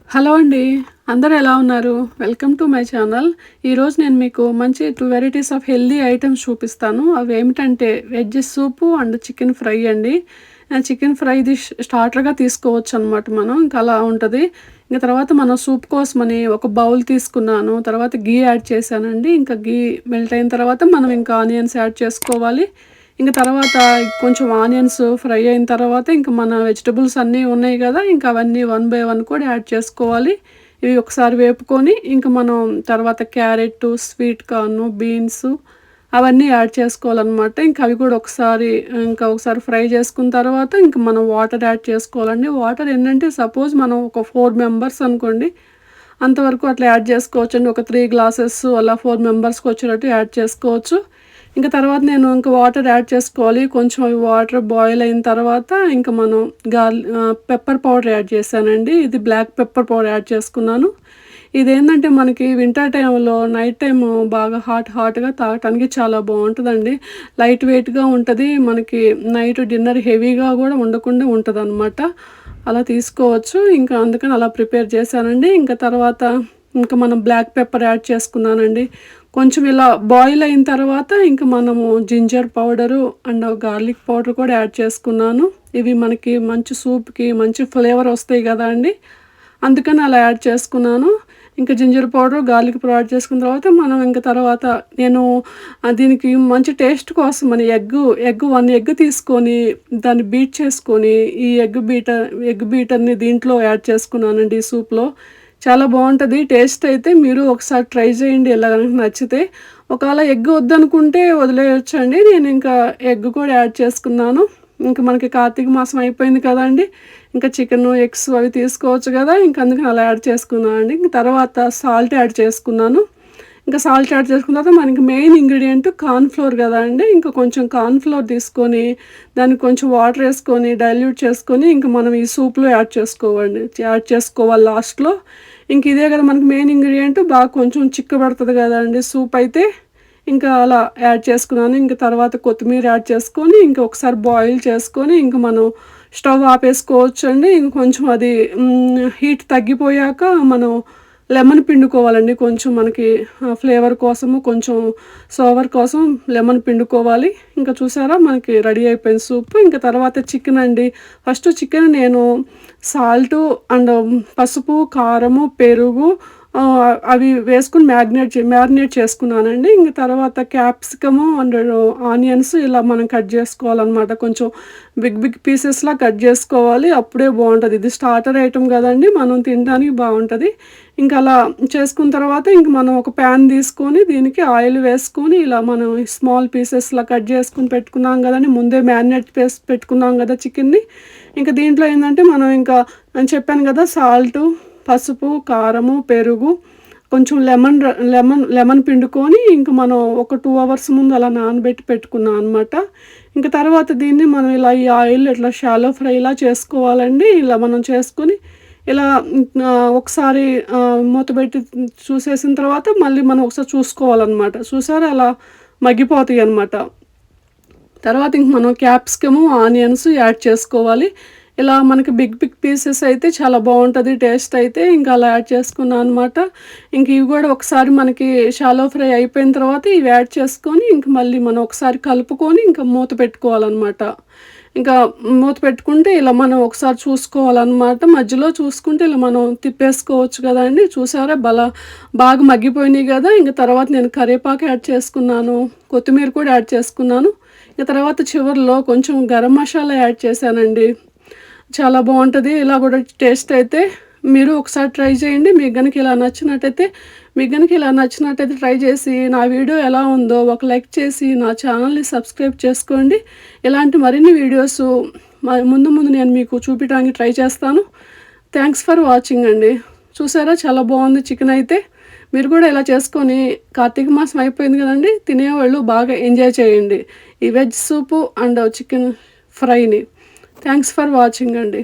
Hello అండి. అందరూ ఎలా ఉన్నారు? Welcome to my channel. ఈరోజు నేను మీకు మంచి 2 వెరైటీస్ ఆఫ్ హెల్తీ ఐటెమ్స్ చూపిస్తాను. అవేమిటంటే veg soup and chicken fry అండి. చికెన్ ఫ్రై ఇది స్టార్టర్‌గా తీసుకోవచ్చనమాట మనం. ఇంకా అలా ఉంటది. ఇంక తర్వాత మనం సూప్ కోసమని ఒక బౌల్ తీసుకున్నాను. తర్వాత ఘీ యాడ్ చేశానండి. ఇంకా ఘీ మెల్ట్ అయిన తర్వాత మనం ఇంకా ఆనియన్స్ యాడ్ చేసుకోవాలి. ఇంక తర్వాత కొంచెం ఆనియన్స్ ఫ్రై అయిన తర్వాత ఇంక మన వెజిటబుల్స్ అన్నీ ఉన్నాయి గదా! ఇంక అవన్నీ వన్ బై వన్ కూడా యాడ్ చేసుకోవాలి. ఇవి ఒకసారి వేపుకొని ఇంక మనం తర్వాత క్యారెట్టు, స్వీట్ కార్ను, బీన్సు అవన్నీ యాడ్ చేసుకోవాలనమాట. ఇంక అవి కూడా ఒకసారి ఫ్రై చేసుకున్న తర్వాత ఇంక మనం వాటర్ యాడ్ చేసుకోవాలండి. వాటర్ ఏంటంటే సపోజ్ మనం ఒక 4 మెంబర్స్ అనుకోండి. అంతవరకు అట్లా యాడ్ చేసుకోవచ్చండి. ఒక 3 గ్లాసెస్ అలా 4 మెంబర్స్‌కి వచ్చేటట్టు యాడ్ చేసుకోవచ్చు. ఇంక తర్వాత నేను ఇంక వాటర్ యాడ్ చేసుకోవాలి. కొంచెం అవి వాటర్ బాయిల్ అయిన తర్వాత ఇంక మనం పెప్పర్ పౌడర్ యాడ్ చేశానండి. ఇది బ్లాక్ పెప్పర్ పౌడర్ యాడ్ చేసుకున్నాను. ఇదేంటంటే మనకి వింటర్ టైంలో నైట్ టైము బాగా హాట్‌గా తాగటానికి చాలా బావుంటదండి. లైట్ వెయిట్‌గా ఉంటది. మనకి నైట్ డిన్నర్ హెవీగా గూడా ఉండకుండా ఉంటదనమాట. అలా తీసుకోవచ్చు. ఇంకా అందుకని అలా ప్రిపేర్ చేశానండి. ఇంక తర్వాత ఇంక మనం బ్లాక్ పెప్పర్ యాడ్ చేసుకున్నానండి. కొంచెం ఇలా బాయిల్ అయిన తర్వాత ఇంక మనము ginger powder and garlic powder కూడా యాడ్ చేసుకున్నాను. ఇవి మనకి మంచి సూప్‌కి మంచి ఫ్లేవర్ వస్తాయి గదా అండీ! అందుకని అలా యాడ్ చేసుకున్నాను. ఇంకా ginger powder, garlic powder add చేసుకున్న తర్వాత మనం ఇంక తర్వాత నేను దీనికి మంచి టేస్ట్ కోసమని ఎగ్ 1 ఎగ్ తీసుకొని దాన్ని బీట్ చేసుకొని ఈ ఎగ్ బీటర్‌ని దీంట్లో యాడ్ చేసుకున్నానండి ఈ సూప్‌లో. చాలా బావుంటది. టేస్ట్ అయితే మీరు ఒకసారి ట్రై చేయండి ఇలా గనక నచ్చితే. ఒకవేళ ఎగ్ వద్దనుకుంటే వదిలేయొచ్చండి. నేను ఇంకా ఎగ్ కూడా యాడ్ చేసుకున్నాను. ఇంక మనకి కార్తీక మాసం అయిపోయింది కదండీ! ఇంకా చికెను, ఎగ్స్ అవి తీసుకోవచ్చు గదా! ఇంక అందుకని అలా యాడ్ చేసుకున్నానండి. ఇంక తర్వాత సాల్ట్ యాడ్ చేసుకున్నాను. ఇంకా సాల్ట్ యాడ్ చేసుకున్న తర్వాత మనకి మెయిన్ ఇంగ్రీడియంట్ కార్న్ ఫ్లోర్ గదండీ! ఇంకా కొంచెం కార్న్ ఫ్లోర్ తీసుకొని దానికి కొంచెం వాటర్ ఏసుకొని డైల్యూట్ చేసుకొని ఇంక మనం ఈ సూప్‌లో యాడ్ చేసుకోవాలి లాస్ట్‌లో. ఇంక ఇదే గదా మనకి మెయిన్ ఇంగ్రీడియంట్ బాగా కొంచెం చిక్కబడతది గదండీ సూప్ అయితే. ఇంకా అలా యాడ్ చేసుకున్నాను. ఇంక తర్వాత కొత్తిమీర యాడ్ చేసుకొని ఇంక ఒకసారి బాయిల్ చేసుకొని ఇంక మనం స్టవ్ ఆపేసుకోవచ్చండి. ఇంక కొంచెం అది హీట్ తగ్గిపోయాక మనం లెమన్ పిండుకోవాలండి. కొంచెం మనకి ఫ్లేవర్ కోసము కొంచెం సోవర్ కోసం లెమన్ పిండుకోవాలి. ఇంకా చూసారా మనకి రెడీ అయిపోయింది సూప్. ఇంక తర్వాత చికెన్ అండి. ఫస్ట్ చికెన్ నేను సాల్టు అండ్ పసుపు, కారము, పెరుగు అవి వేసుకొని మ్యారినేట్ చేసుకున్నానండి. ఇంక తర్వాత క్యాప్సికము అండ్ ఆనియన్స్ ఇలా మనం కట్ చేసుకోవాలనమాట. కొంచెం బిగ్ పీసెస్‌లా కట్ చేసుకోవాలి. అప్పుడే బావుంటది. ఇది స్టార్టర్ ఐటెమ్ గదండీ! మనం తినడానికి బావుంటది. ఇంక అలా చేసుకున్న తర్వాత ఇంక మనం ఒక ప్యాన్ తీసుకొని దీనికి ఆయిల్ వేసుకొని ఇలా మనం స్మాల్ పీసెస్‌లా కట్ చేసుకొని పెట్టుకున్నాం గదండీ! ముందే మ్యారినేట్ చేసి పెట్టుకున్నాం గదా చికెన్‌ని. ఇంక దీంట్లో ఏందంటే మనం ఇంకా నేను చెప్పాను గదా! సాల్టు, పసుపు, కారము, పెరుగు, కొంచెం లెమన్ పిండుకొని ఇంక మనం ఒక 2 అవర్స్ ముందు అలా నానబెట్టి పెట్టుకున్నాం అనమాట. ఇంక తర్వాత దీన్ని మనం ఇలా ఈ ఆయిల్‌లో ఇట్లా షాలో ఫ్రైలా చేసుకోవాలండి. ఇలా మనం చేసుకొని ఇలా ఒకసారి మూతబెట్టి చూసేసిన తర్వాత మళ్ళీ మనం ఒకసారి చూసుకోవాలనమాట. చూసారా అలా మగ్గిపోతాయనమాట. తర్వాత ఇంక మనం క్యాప్సికము, ఆనియన్స్ యాడ్ చేసుకోవాలి. ఇలా మనకి బిగ్ పీసెస్ అయితే చాలా బావుంటది టేస్ట్ అయితే. ఇంకా అలా యాడ్ చేసుకున్నాను అనమాట. ఇంక ఇవి గూడా ఒకసారి మనకి షాలో ఫ్రై అయిపోయిన తర్వాత ఇవి యాడ్ చేసుకొని ఇంక మళ్ళీ మనం ఒకసారి కలుపుకొని ఇంకా మూత పెట్టుకోవాలనమాట. ఇంకా మూత పెట్టుకుంటే ఇలా మనం ఒకసారి చూసుకోవాలనమాట. మధ్యలో చూసుకుంటే ఇలా మనం తిప్పేసుకోవచ్చు గదండీ! చూసారా బాగా మగ్గిపోయినాయి గదా! ఇంక తర్వాత నేను కరివేపాకు యాడ్ చేసుకున్నాను. కొత్తిమీర కూడా యాడ్ చేసుకున్నాను. ఇక తర్వాత చివర్లో కొంచెం గరం మసాలా యాడ్ చేశానండి. చాలా బావుంటది. ఇలా గూడా టేస్ట్ అయితే మీరు ఒకసారి ట్రై చేయండి. మీకు గనుక ఇలా నచ్చినట్టయితే ట్రై చేసి నా వీడియో ఎలా ఉందో ఒక లైక్ చేసి నా ఛానల్‌ని సబ్స్క్రైబ్ చేసుకోండి. ఇలాంటి మరిన్ని వీడియోసు ముందు నేను మీకు చూపియడానికి ట్రై చేస్తాను. థాంక్స్ ఫర్ వాచింగ్ అండి. చూసారా చాలా బావుంది చికెన్ అయితే. మీరు కూడా ఇలా చేసుకొని కార్తీక మాసం అయిపోయింది గదండీ! తినేవాళ్ళు బాగా ఎంజాయ్ చేయండి. ఈ వెజ్ సూపు అండ్ చికెన్ ఫ్రైని. థాంక్స్ ఫర్ వాచింగ్ అండి.